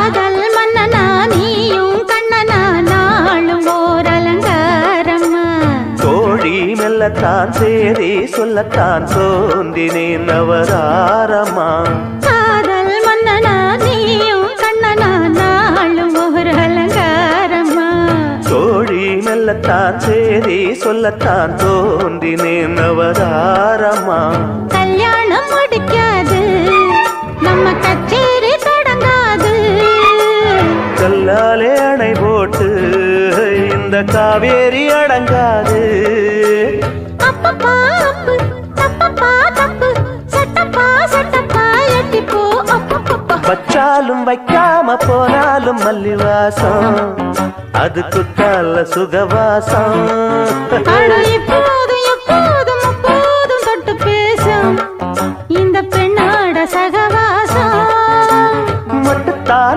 காதல் மன்னனா நீயும் கண்ணனா நாளும் ஓர் அலங்காரம்மா தோழி மெல்லத்தான் சேரி சொல்லத்தான் தோன்றினேன் நவதாரம்மா காதல் மன்னனா நீயும் கண்ணனா நாளும் ஓர் அலங்காரம்மா தோழி மெல்லத்தான் சேரி சொல்லத்தான் தோன்றினேன் நவதாரம்மா கல்யாணம் முடிக்காது நம்ம கச்சேரி தொடங்காது கல்லாலே அணை போட்டு இந்த காவேரி அடங்காது அப்பப்பா அப்பு தப்பப்பா தப்பு சட்டப்பா சட்டப்பா எட்டிப்போ அப்பப்பப்பா வச்சாலும் வைக்காம போனாலும் மல்லிவாசம் அது குத்தால சுகவாசம் அட இப்போ